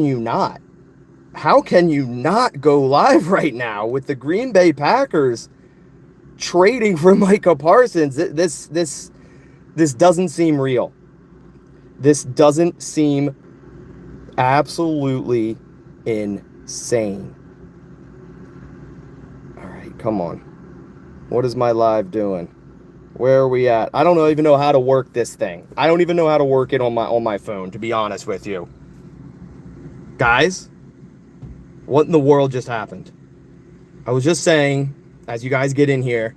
you not? How can you not go live right now with the Green Bay Packers trading for Micah Parsons? This doesn't seem real. This doesn't seem absolutely insane. All right, come on. What is my live doing? Where are we at? I don't even know how to work this thing. I don't even know how to work it on my phone, to be honest with you. Guys, what in the world just happened? I was just saying, as you guys get in here,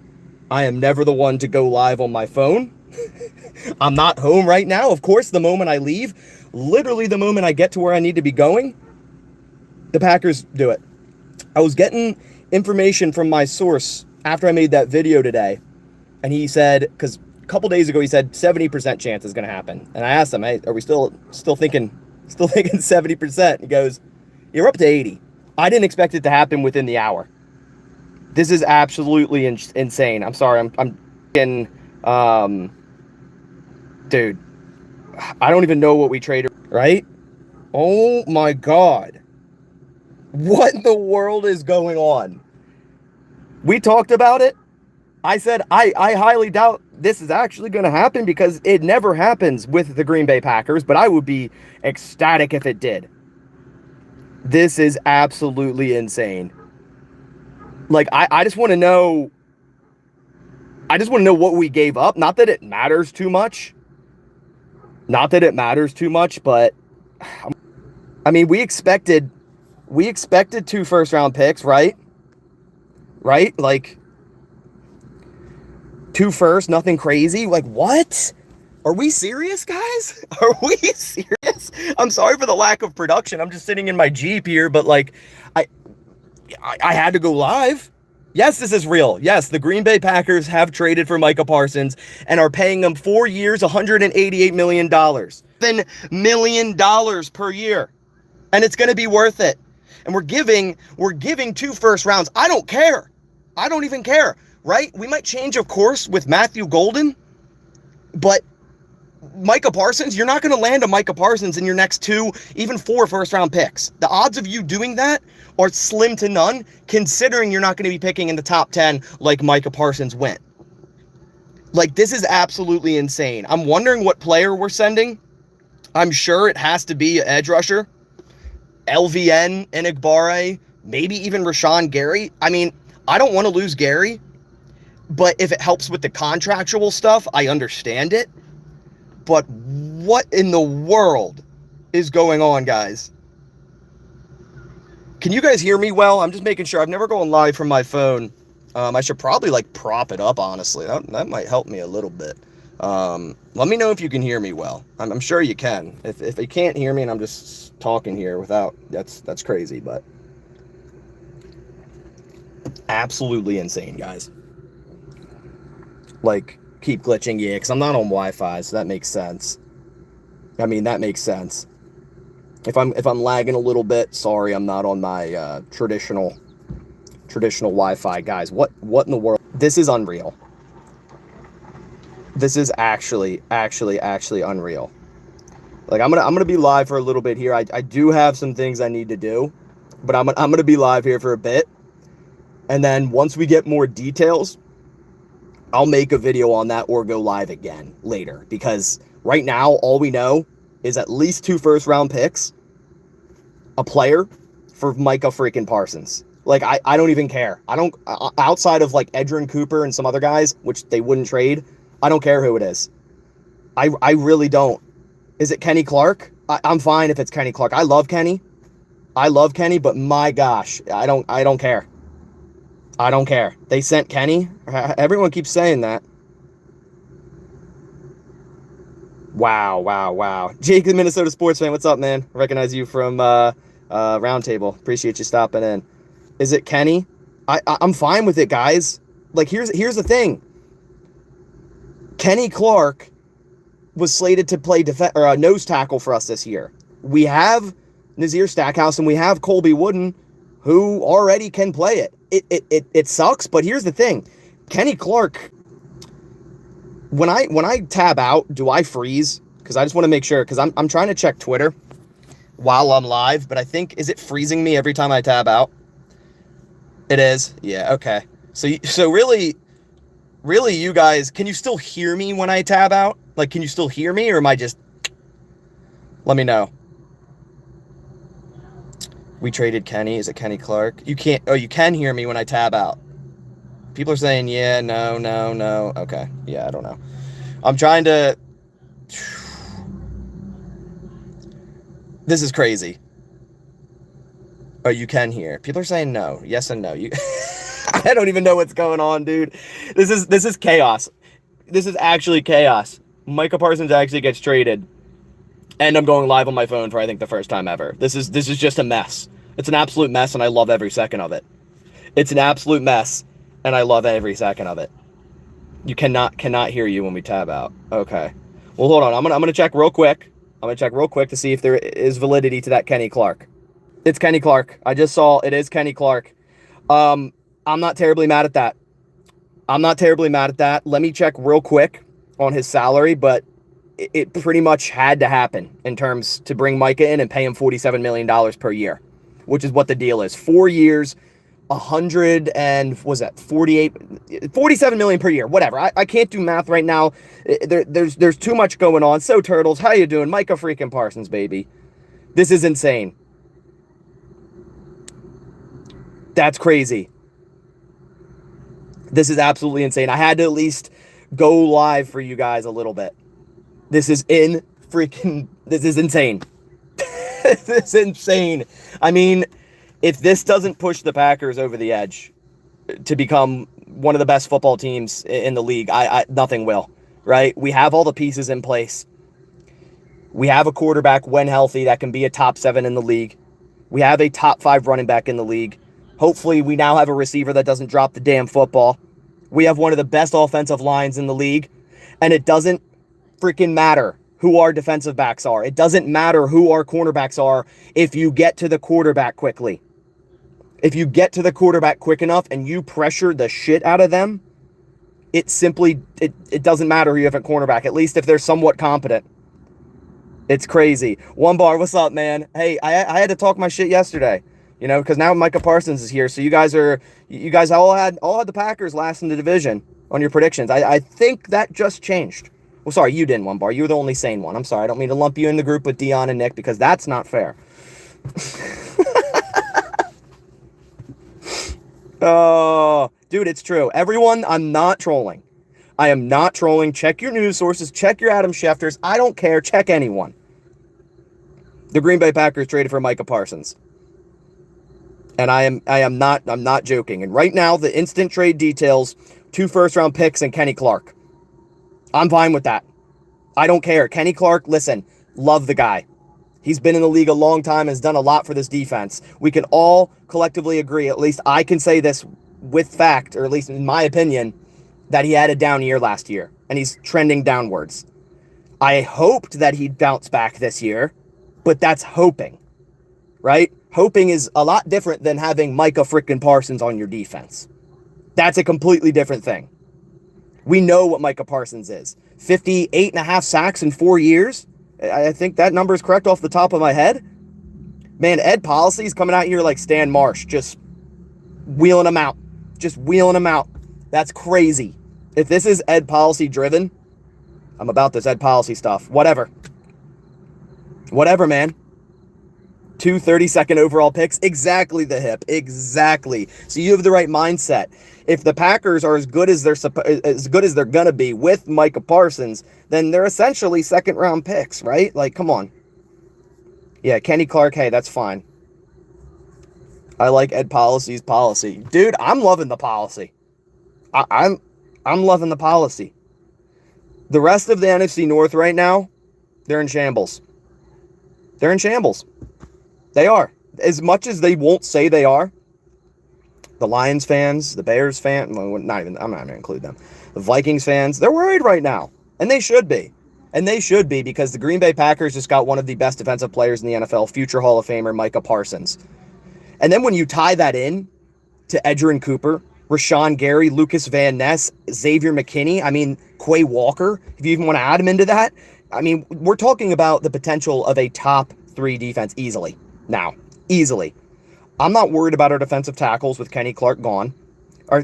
I am never the one to go live on my phone. I'm not home right now. Of course, the moment I leave, literally the moment I get to where I need to be going, the Packers do it. I was getting information from my source after I made that video today, and he said, because a couple days ago he said 70% chance is going to happen, and I asked him, hey, are we still thinking 70%? He goes, you're up to 80. I didn't expect it to happen within the hour. This is absolutely insane. I'm sorry. I'm getting, dude, I don't even know what we traded, right? Oh my God. What in the world is going on? We talked about it. I said, I highly doubt this is actually going to happen because it never happens with the Green Bay Packers, but I would be ecstatic if it did. This is absolutely insane. Like, I just want to know. I just want to know what we gave up. Not that it matters too much. Not that it matters too much, but I mean, we expected 2 first-round picks, right? Right? Like 2 first, nothing crazy. Like, what? Are we serious, guys? Are we serious? I'm sorry for the lack of production. I'm just sitting in my Jeep here, but like, I had to go live. Yes, this is real. Yes, the Green Bay Packers have traded for Micah Parsons and are paying him 4 years, $188 million. $7 million per year. And it's going to be worth it. And we're giving 2 first rounds. I don't care. I don't even care, right? We might change, of course, with Matthew Golden, but Micah Parsons, you're not going to land a Micah Parsons in your next 2, even 4 first-round picks. The odds of you doing that are slim to none, considering you're not going to be picking in the top 10 like Micah Parsons went. Like, this is absolutely insane. I'm wondering what player we're sending. I'm sure it has to be an edge rusher. LVN, Enigbare, maybe even Rashawn Gary. I mean, I don't want to lose Gary, but if it helps with the contractual stuff, I understand it. But what in the world is going on, guys? Can you guys hear me well? I'm just making sure. I've never gone live from my phone. I should probably like prop it up, honestly. That might help me a little bit. Let me know if you can hear me well. I'm sure you can. If you can't hear me and I'm just talking here without, that's crazy, but absolutely insane, guys. Like, keep glitching, yeah, because I'm not on Wi-Fi, so that makes sense. I mean, that makes sense. If I'm lagging a little bit, sorry, I'm not on my traditional Wi-Fi, guys. What in the world? This is unreal. This is actually unreal. Like, I'm gonna be live for a little bit here. I do have some things I need to do, but I'm gonna be live here for a bit, and then once we get more details, I'll make a video on that or go live again later, because right now all we know is at least 2 first-round picks, a player for Micah freaking Parsons. Like, I don't even care. I don't, outside of like Edgerrin Cooper and some other guys, which they wouldn't trade, I don't care who it is. I really don't. Is it Kenny Clark? I'm fine if it's Kenny Clark. I love Kenny, but my gosh, I don't care. I don't care. They sent Kenny. Everyone keeps saying that. Wow. Jake, the Minnesota sports fan, what's up, man? I recognize you from Roundtable. Appreciate you stopping in. Is it Kenny? I'm fine with it, guys. Like, here's the thing. Kenny Clark was slated to play nose tackle for us this year. We have Nazir Stackhouse and we have Colby Wooden, who already can play it. It sucks, but here's the thing. Kenny Clark, when I tab out, do I freeze? Because I just want to make sure, because I'm trying to check Twitter. while I'm live, but I think, is it freezing me every time I tab out? It is? Yeah, okay. So really, you guys, can you still hear me when I tab out? Like, can you still hear me, or am I just... Let me know. We traded Kenny. Is it Kenny Clark? You can't... Oh, you can hear me when I tab out. People are saying, yeah, no, no, no. Okay. Yeah, I don't know. I'm trying to... This is crazy. Oh, you can hear. People are saying no. Yes and no. You... I don't even know what's going on, dude. This is chaos. This is actually chaos. Micah Parsons actually gets traded, and I'm going live on my phone for, I think, the first time ever. This is just a mess. It's an absolute mess, and I love every second of it. It's an absolute mess, and I love every second of it. You cannot hear you when we tab out. Okay. Well, hold on. I'm gonna check real quick. I'm gonna check real quick to see if there is validity to that Kenny Clark. It's Kenny Clark. I just saw it is Kenny Clark. I'm not terribly mad at that. I'm not terribly mad at that. Let me check real quick on his salary, but it pretty much had to happen in terms to bring Micah in and pay him $47 million per year, which is what the deal is. 4 years, 100 and was that 47 million per year, whatever. I can't do math right now. There's too much going on. So Turtles, how you doing? Micah freaking Parsons, baby. This is insane. That's crazy. This is absolutely insane. I had to at least go live for you guys a little bit. This is insane. This is insane. I mean, if this doesn't push the Packers over the edge to become one of the best football teams in the league, nothing will, right? We have all the pieces in place. We have a quarterback, when healthy, that can be a top 7 in the league. We have a top 5 running back in the league. Hopefully, we now have a receiver that doesn't drop the damn football. We have one of the best offensive lines in the league, and it doesn't freaking matter who our defensive backs are. It doesn't matter who our cornerbacks are if you get to the quarterback quickly. If you get to the quarterback quick enough and you pressure the shit out of them, it doesn't matter who you have at cornerback, at least if they're somewhat competent. It's crazy. One bar, what's up, man? Hey, I had to talk my shit yesterday. You know, because now Micah Parsons is here, so you guys all had the Packers last in the division on your predictions. I think that just changed. Well, sorry, you didn't, One Bar. You were the only sane one. I'm sorry. I don't mean to lump you in the group with Dion and Nick because that's not fair. Oh, dude, it's true. Everyone, I'm not trolling. I am not trolling. Check your news sources. Check your Adam Schefters. I don't care. Check anyone. The Green Bay Packers traded for Micah Parsons. And I'm not joking. And right now, the instant trade details 2 first-round picks and Kenny Clark. I'm fine with that. I don't care. Kenny Clark, listen, love the guy. He's been in the league a long time and has done a lot for this defense. We can all collectively agree, at least I can say this with fact, or at least in my opinion, that he had a down year last year, and he's trending downwards. I hoped that he'd bounce back this year, but that's hoping, right? Hoping is a lot different than having Micah frickin' Parsons on your defense. That's a completely different thing. We know what Micah Parsons is. 58.5 sacks in 4 years. I think that number is correct off the top of my head. Man, Ed Policy's coming out here like Stan Marsh, just wheeling them out. Just wheeling them out. That's crazy. If this is Ed Policy driven, I'm about this Ed Policy stuff. Whatever. Whatever, man. 2 32nd overall picks. Exactly the hip. Exactly. So you have the right mindset. If the Packers are as good as they're gonna be with Micah Parsons, then they're essentially second-round picks, right? Like, come on. Yeah, Kenny Clark, hey, that's fine. I like Ed Policy's policy. Dude, I'm loving the policy. I'm loving the policy. The rest of the NFC North right now, they're in shambles. They're in shambles. They are. As much as they won't say they are, the Lions fans, the Bears fans, well, I'm not going to include them. The Vikings fans, they're worried right now. And they should be. And they should be because the Green Bay Packers just got one of the best defensive players in the NFL, future Hall of Famer Micah Parsons. And then when you tie that in to Edgerrin Cooper, Rashawn Gary, Lucas Van Ness, Xavier McKinney, I mean, Quay Walker, if you even want to add him into that, I mean, we're talking about the potential of a top 3 defense easily. Now, easily. I'm not worried about our defensive tackles with Kenny Clark gone.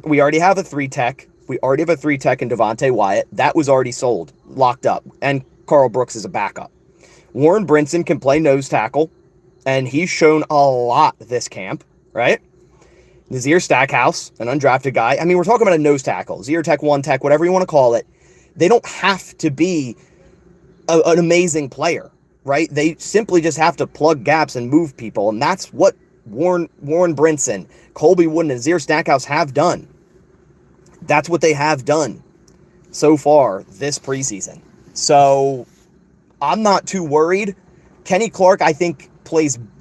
We already have a 3 tech. We already have a 3 tech in Devontae Wyatt. That was already sold, locked up. And Carl Brooks is a backup. Warren Brinson can play nose tackle, and he's shown a lot this camp, right? Nazir Stackhouse, an undrafted guy. I mean, we're talking about a nose tackle. Zero tech, 1 tech, whatever you want to call it. They don't have to be an amazing player, right? They simply just have to plug gaps and move people, and that's what Warren Brinson, Colby Wooden, and Nazir Stackhouse have done. That's what they have done so far this preseason. So I'm not too worried. Kenny Clark, I think,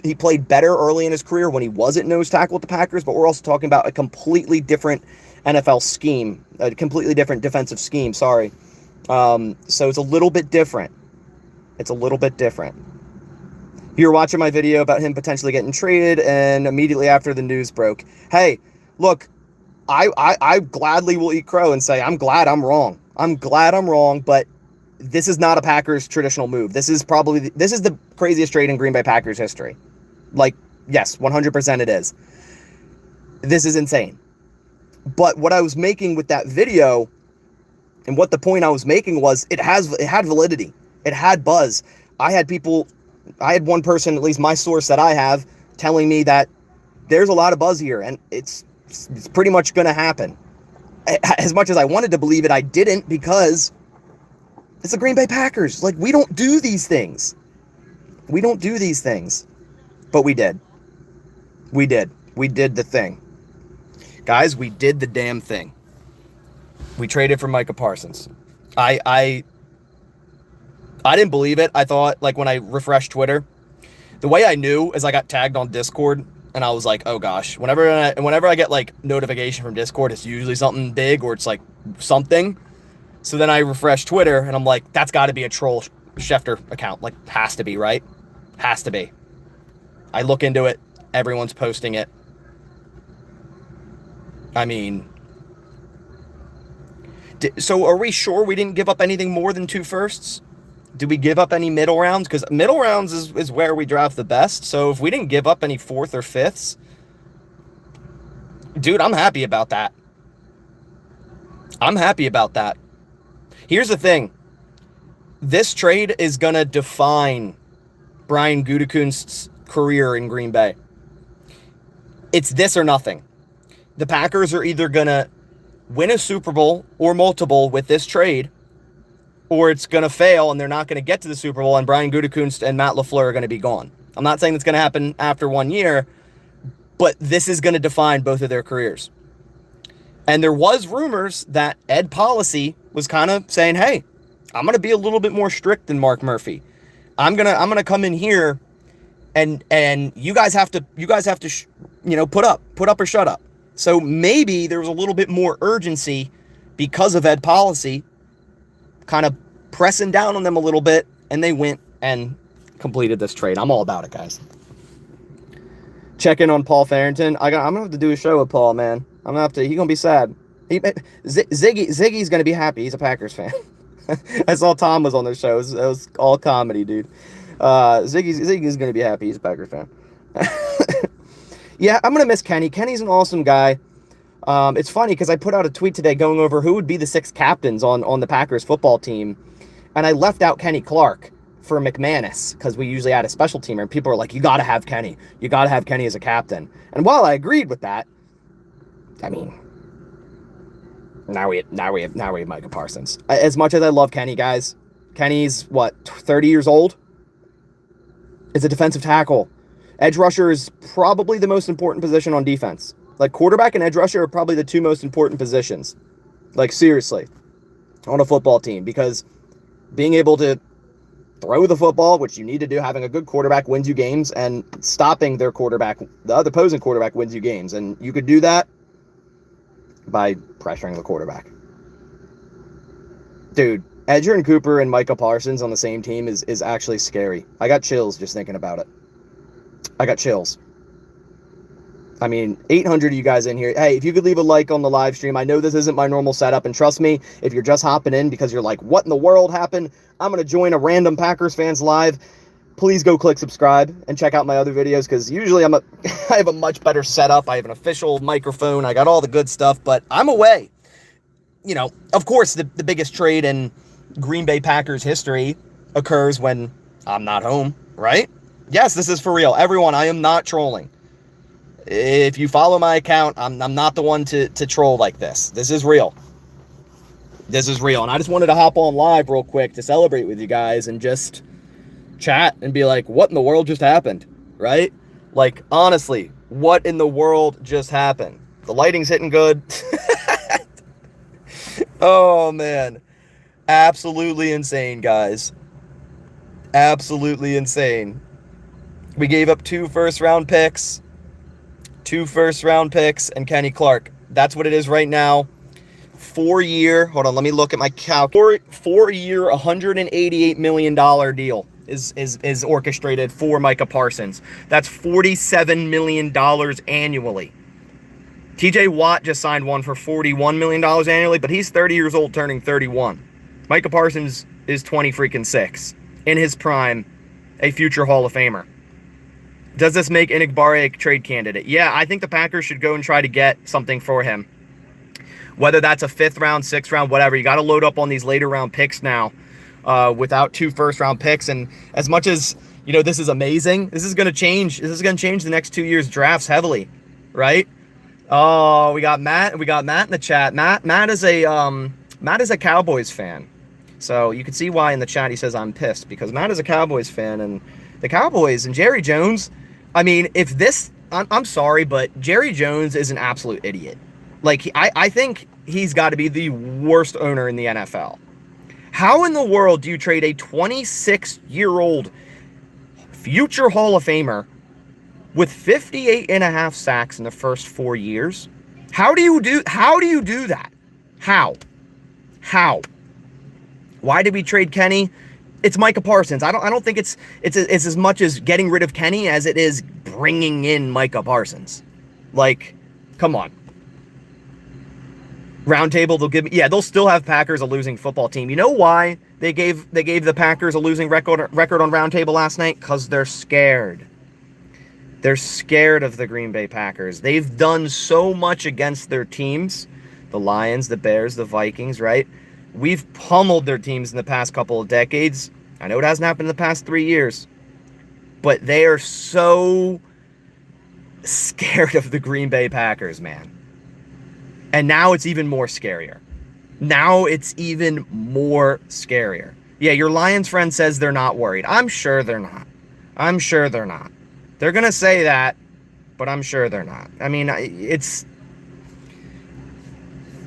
he played better early in his career when he wasn't nose tackle with the Packers, but we're also talking about a completely different NFL scheme, a completely different defensive scheme, sorry. So it's a little bit different. It's a little bit different. If you were watching my video about him potentially getting traded and immediately after the news broke, hey, look, I gladly will eat crow and say, I'm glad I'm wrong. I'm glad I'm wrong, but this is not a Packers traditional move. This is the craziest trade in Green Bay Packers history. Like, yes, 100% it is. This is insane. But what I was making with that video and what the point I was making was it had validity. It had buzz. I had one person, at least my source that I have, telling me that there's a lot of buzz here and it's pretty much going to happen. As much as I wanted to believe it, I didn't, because it's the Green Bay Packers. Like, we don't do these things. We don't do these things. But we did. We did. We did the thing. Guys, we did the damn thing. We traded for Micah Parsons. I didn't believe it. I thought, like, when I refreshed Twitter, the way I knew is I got tagged on Discord, and I was like, oh gosh. Whenever I get, like, notification from Discord, it's usually something big or it's, like, something. So then I refresh Twitter, and I'm like, that's got to be a troll Schefter account. Like, has to be, right? Has to be. I look into it. Everyone's posting it. I mean, so are we sure we didn't give up anything more than 2 firsts? Did we give up any middle rounds? Because middle rounds is where we draft the best. So if we didn't give up any 4th or 5ths, dude, I'm happy about that. I'm happy about that. Here's the thing. This trade is going to define Brian Gutekunst's career in Green Bay. It's this or nothing. The Packers are either going to win a Super Bowl or multiple with this trade, or it's going to fail and they're not going to get to the Super Bowl and Brian Gutekunst and Matt LaFleur are going to be gone. I'm not saying it's going to happen after 1 year, but this is going to define both of their careers. And there was rumors that Ed Policy was kind of saying, hey, I'm going to be a little bit more strict than Mark Murphy. I'm going to come in here and you guys have to put up or shut up. So maybe there was a little bit more urgency because of Ed Policy kind of pressing down on them a little bit, and they went and completed this trade. I'm all about it, guys. Check in on Paul Farrington. I'm going to have to do a show with Paul, man. He's going to be sad. Ziggy's going to be happy. He's a Packers fan. I saw Tom was on the show. It was all comedy, dude. Ziggy's going to be happy. He's a Packers fan. Yeah, I'm going to miss Kenny. Kenny's an awesome guy. It's funny because I put out a tweet today going over who would be the 6 captains on the Packers football team, and I left out Kenny Clark for McManus because we usually had a special teamer, and people are like, you got to have Kenny. You got to have Kenny as a captain. And while I agreed with that, I mean, now we have Micah Parsons. As much as I love Kenny, guys, Kenny's, 30 years old? Is a defensive tackle. Edge rusher is probably the most important position on defense. Like, quarterback and edge rusher are probably the 2 most important positions. Like, seriously, on a football team. Because being able to throw the football, which you need to do, having a good quarterback wins you games, and stopping their quarterback, the other opposing quarterback, wins you games. And you could do that by pressuring the quarterback. Dude, Edgerrin Cooper and Micah Parsons on the same team is actually scary. I got chills just thinking about it. I got chills. I mean, 800 of you guys in here. Hey, if you could leave a like on the live stream. I know this isn't my normal setup, and trust me, if you're just hopping in because you're like, what in the world happened? I'm going to join a random Packers fans live. please go click subscribe and check out my other videos, because usually I have a much better setup. I have an official microphone. I got all the good stuff, but I'm away. You know, of course, the biggest trade in Green Bay Packers history occurs when I'm not home, right? Yes, this is for real. Everyone, I am not trolling. If you follow my account, I'm not the one to troll like this. This is real. This is real. And I just wanted to hop on live real quick to celebrate with you guys and just chat and be like, what in the world just happened, right? Like, honestly, what in the world just happened? The lighting's hitting good. Oh, man. Absolutely insane, guys. Absolutely insane. We gave up 2 first-round picks. 2 first-round picks and Kenny Clark. That's what it is right now. 4-year, hold on, let me look at my calculator. 4-year, $188 million deal is orchestrated for Micah Parsons. That's $47 million annually. TJ Watt just signed one for $41 million annually, but he's 30 years old, turning 31. Micah Parsons is 26. In his prime, a future Hall of Famer. Does this make Enigbare a trade candidate? Yeah, I think the Packers should go and try to get something for him. Whether that's a 5th round, 6th round, whatever. You got to load up on these later round picks now without 2 first-round picks. And as much as, you know, this is amazing, this is going to change. This is going to change the next 2 years' drafts heavily, right? Oh, we got Matt. We got Matt in the chat. Matt is a Cowboys fan. So you can see why in the chat he says I'm pissed, because Matt is a Cowboys fan, and the Cowboys and Jerry Jones, I mean, if this, I'm sorry, but Jerry Jones is an absolute idiot. Like, I think he's got to be the worst owner in the NFL. How in the world do you trade a 26-year-old future Hall of Famer with 58.5 sacks in the first 4 years? How do you do that? How? Why did we trade Kenny? It's Micah Parsons. I don't think it's as much as getting rid of Kenny as it is bringing in Micah Parsons. Like, come on. Roundtable, they'll still have Packers a losing football team. You know why they gave the Packers a losing record on Roundtable last night? Because they're scared. They're scared of the Green Bay Packers. They've done so much against their teams. The Lions, the Bears, the Vikings, right? We've pummeled their teams in the past couple of decades. I know it hasn't happened in the past 3 years. But they are so scared of the Green Bay Packers, man. And now it's even more scarier. Yeah, your Lions friend says they're not worried. I'm sure they're not. They're going to say that, but I'm sure they're not. I mean,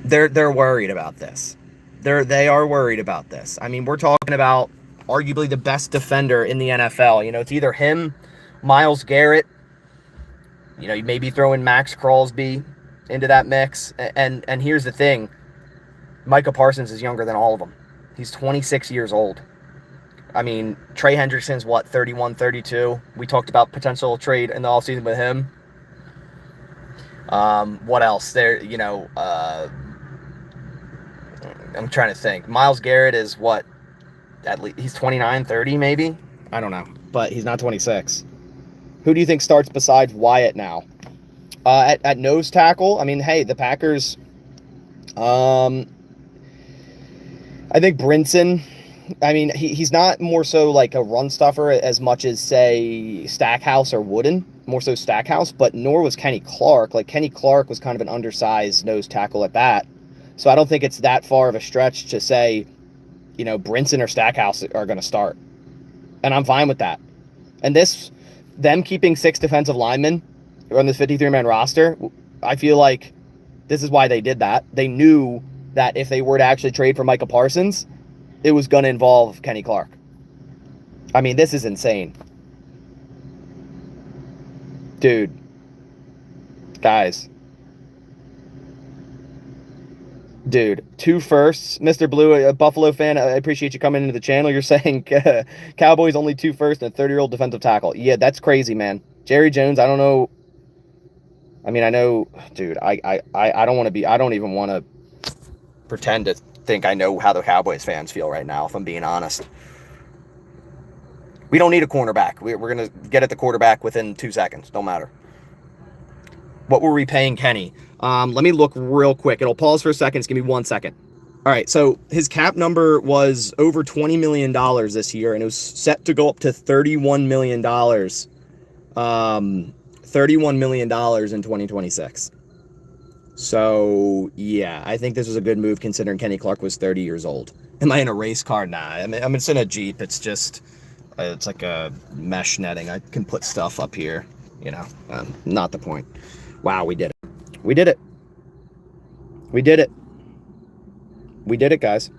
they're worried about this. They are worried about this. I mean, we're talking about arguably the best defender in the NFL. You know, it's either him, Myles Garrett. You know, you maybe throw in Max Crosby into that mix. And here's the thing. Micah Parsons is younger than all of them. He's 26 years old. I mean, Trey Hendrickson's, 31, 32. We talked about potential trade in the offseason with him. What else? I'm trying to think. Myles Garrett is at least he's 29, 30 maybe? I don't know. But he's not 26. Who do you think starts besides Wyatt now? At nose tackle, I mean, hey, the Packers, I think Brinson, I mean, he's not more so like a run stuffer as much as, say, Stackhouse or Wooden, more so Stackhouse, but nor was Kenny Clark. Like, Kenny Clark was kind of an undersized nose tackle at that. So I don't think it's that far of a stretch to say, you know, Brinson or Stackhouse are going to start. And I'm fine with that. And them keeping 6 defensive linemen on this 53-man roster, I feel like this is why they did that. They knew that if they were to actually trade for Micah Parsons, it was going to involve Kenny Clark. I mean, this is insane. Dude. Guys. Dude, 2 firsts. Mr. Blue, a Buffalo fan, I appreciate you coming into the channel. You're saying Cowboys only 2 firsts and a 30-year-old defensive tackle. Yeah, that's crazy, man. Jerry Jones, I don't know. I mean, I know, dude, I don't even want to pretend to think I know how the Cowboys fans feel right now, if I'm being honest. We don't need a cornerback. We're going to get at the quarterback within 2 seconds. Don't matter. What were we paying Kenny? Let me look real quick. It'll pause for a second. Just give me 1 second. All right, so his cap number was over $20 million this year, and it was set to go up to $31 million. $31 million in 2026. So, yeah, I think this was a good move considering Kenny Clark was 30 years old. Am I in a race car? Nah, I mean, it's in a Jeep. It's just, it's like a mesh netting. I can put stuff up here, you know, not the point. Wow, we did it. We did it. We did it. We did it, guys.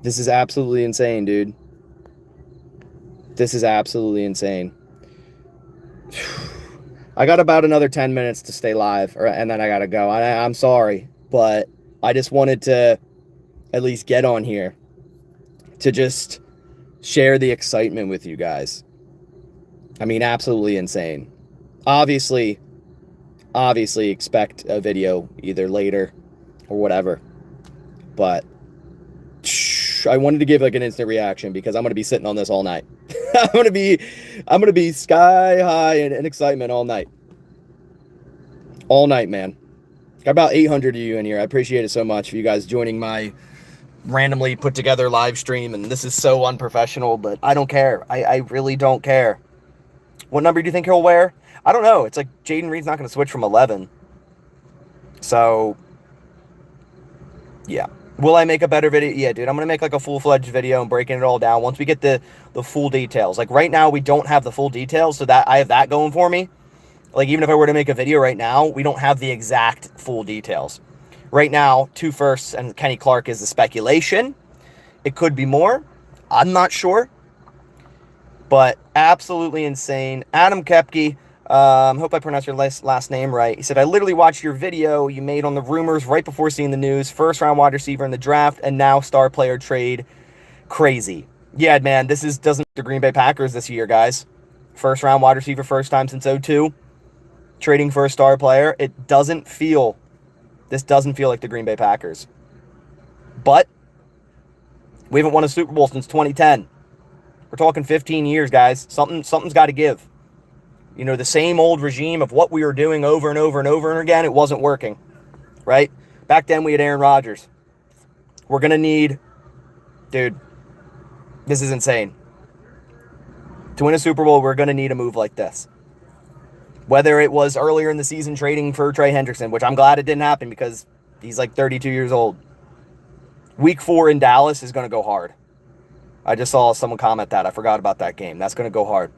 This is absolutely insane, dude. This is absolutely insane. I got about another 10 minutes to stay live, and then I gotta go. I'm sorry, but I just wanted to at least get on here to just share the excitement with you guys. I mean, absolutely insane. Obviously expect a video either later or whatever, but I wanted to give like an instant reaction because I'm going to be sitting on this all night. I'm going to be sky high in excitement all night. All night, man. Got about 800 of you in here. I appreciate it so much for you guys joining my randomly put together live stream. And this is so unprofessional, but I don't care. I really don't care. What number do you think he'll wear? I don't know. It's like Jaden Reed's not going to switch from 11. So, yeah. Will I make a better video? Yeah, dude, I'm going to make like a full-fledged video and breaking it all down once we get the full details. Like right now, we don't have the full details, so that I have that going for me. Like even if I were to make a video right now, we don't have the exact full details. Right now, 2 firsts and Kenny Clark is the speculation. It could be more. I'm not sure. But absolutely insane. Adam Kepke, hope I pronounced your last name right. He said, I literally watched your video you made on the rumors right before seeing the news. First round wide receiver in the draft and now star player trade. Crazy. Yeah, man, this doesn't the Green Bay Packers this year, guys. First round wide receiver, first time since 2002. Trading for a star player. This doesn't feel like the Green Bay Packers. But we haven't won a Super Bowl since 2010. We're talking 15 years, guys. Something's got to give. You know, the same old regime of what we were doing over and over and over and again, it wasn't working, right? Back then, we had Aaron Rodgers. We're going to need, dude, this is insane. To win a Super Bowl, we're going to need a move like this. Whether it was earlier in the season trading for Trey Hendrickson, which I'm glad it didn't happen because he's like 32 years old. Week 4 in Dallas is going to go hard. I just saw someone comment that. I forgot about that game. That's going to go hard.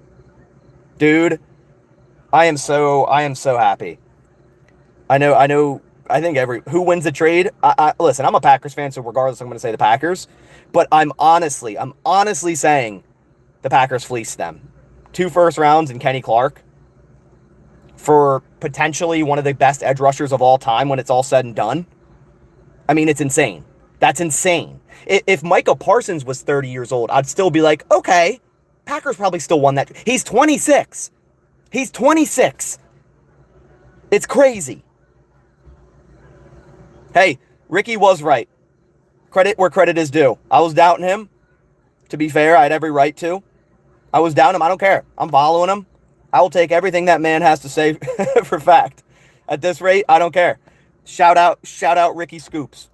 Dude, I am so happy. I think who wins the trade? Listen, I'm a Packers fan, so regardless, I'm going to say the Packers. But I'm honestly saying the Packers fleeced them. 2 first rounds and Kenny Clark for potentially one of the best edge rushers of all time when it's all said and done. I mean, it's insane. That's insane. If Micah Parsons was 30 years old, I'd still be like, okay, Packers probably still won that. He's 26. He's 26. It's crazy. Hey, Ricky was right. Credit where credit is due. I was doubting him. To be fair, I had every right to. I was doubting him. I don't care. I'm following him. I will take everything that man has to say for fact. At this rate, I don't care. Shout out Ricky Scoops.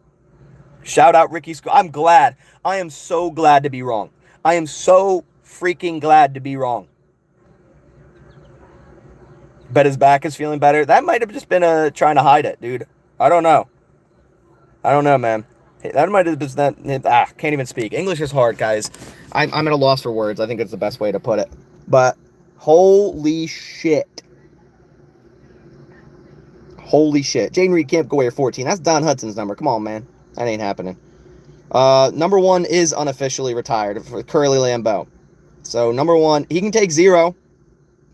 Shout out Ricky Scoops. I'm glad. I am so glad to be wrong. I am so freaking glad to be wrong. Bet his back is feeling better. That might have just been trying to hide it, dude. I don't know. Man. That might have just that. Can't even speak. English is hard, guys. I'm at a loss for words. I think it's the best way to put it. But holy shit. Holy shit. Jaden Reed can't go away at 14. That's Don Hudson's number. Come on, man. That ain't happening. Number 1 is unofficially retired for Curly Lambeau. So number 1, he can take 0.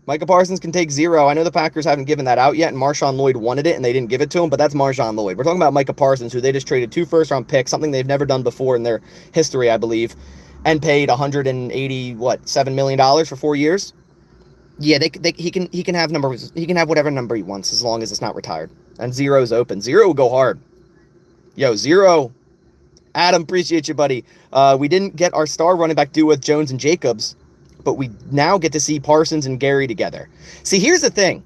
Micah Parsons can take 0. I know the Packers haven't given that out yet, and Marshawn Lloyd wanted it, and they didn't give it to him, but that's Marshawn Lloyd. We're talking about Micah Parsons, who they just traded 2 first-round picks, something they've never done before in their history, I believe, and paid $7 million for 4 years. Yeah, he can have numbers. He can have whatever number he wants as long as it's not retired. And 0 is open. 0 will go hard. Yo, 0 Adam, appreciate you, buddy. We didn't get our star running back duo with Jones and Jacobs, but we now get to see Parsons and Gary together. See, here's the thing.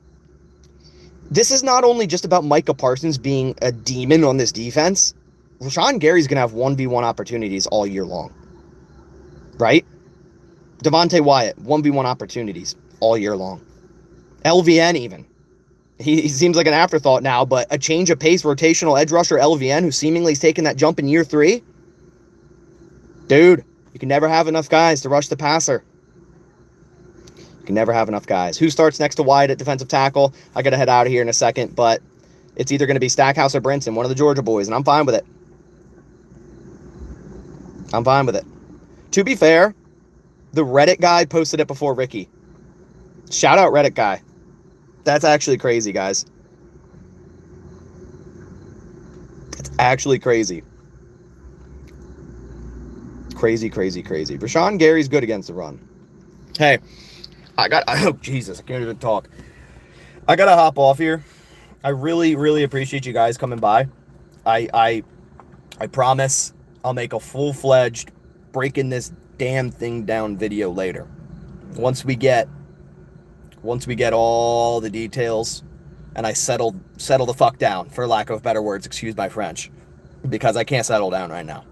This is not only just about Micah Parsons being a demon on this defense. Rashawn Gary's going to have 1v1 opportunities all year long. Right? Devontae Wyatt, 1v1 opportunities all year long. LVN even. He seems like an afterthought now, but a change of pace rotational edge rusher LVN who seemingly has taken that jump in year 3. Dude, you can never have enough guys to rush the passer. You can never have enough guys. Who starts next to Wyatt at defensive tackle? I got to head out of here in a second, but it's either going to be Stackhouse or Brinson, one of the Georgia boys, and I'm fine with it. I'm fine with it. To be fair, the Reddit guy posted it before Ricky. Shout out Reddit guy. That's actually crazy, guys. It's actually crazy. Crazy. Rashawn Gary's good against the run. Hey, oh, Jesus, I can't even talk. I got to hop off here. I really appreciate you guys coming by. I promise I'll make a full-fledged breaking this damn thing down video later. Once we get all the details and I settle the fuck down, for lack of better words, excuse my French, because I can't settle down right now.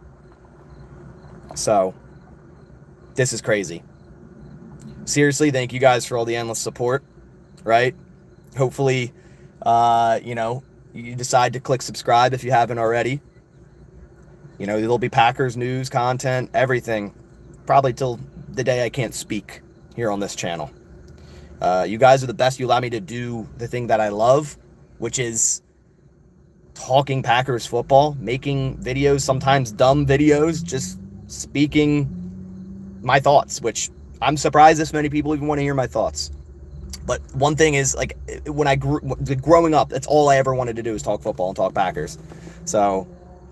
So, this is crazy. Seriously, thank you guys for all the endless support, right? Hopefully, you decide to click subscribe if you haven't already. There'll be Packers news, content, everything, probably till the day I can't speak here on this channel. You guys are the best. You allow me to do the thing that I love, which is talking Packers football, making videos, sometimes dumb videos, just speaking my thoughts, which I'm surprised this many people even want to hear my thoughts. But one thing is, like, when growing up, that's all I ever wanted to do is talk football and talk Packers. So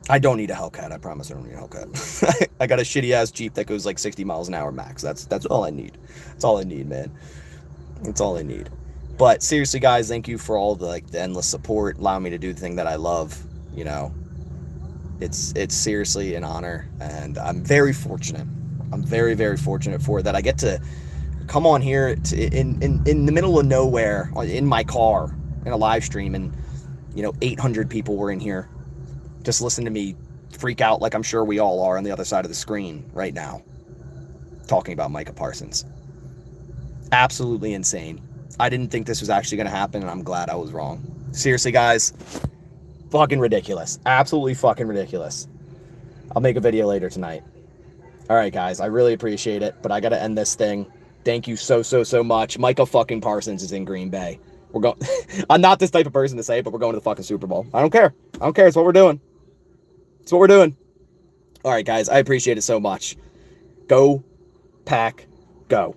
I don't need a Hellcat. I promise I don't need a Hellcat. I got a shitty ass Jeep that goes like 60 miles an hour max. That's all I need. That's all I need, man. That's all I need. But seriously, guys, thank you for all the endless support, allowing me to do the thing that I love. It's seriously an honor, and I'm very fortunate. I'm very fortunate for that. I get to come on here in the middle of nowhere in my car in a live stream, and 800 people were in here just listen to me freak out like I'm sure we all are on the other side of the screen right now, talking about Micah Parsons. Absolutely insane. I didn't think this was actually going to happen, and I'm glad I was wrong. Seriously, guys, fucking ridiculous. Absolutely fucking ridiculous. I'll make a video later tonight. All right, guys, I really appreciate it, but I got to end this thing. Thank you so much. Micah fucking Parsons is in Green Bay. We're going. I'm not this type of person to say it, but we're going to the fucking Super Bowl. I don't care. It's what we're doing. It's what we're doing. All right, guys, I appreciate it so much. Go, Pack, go.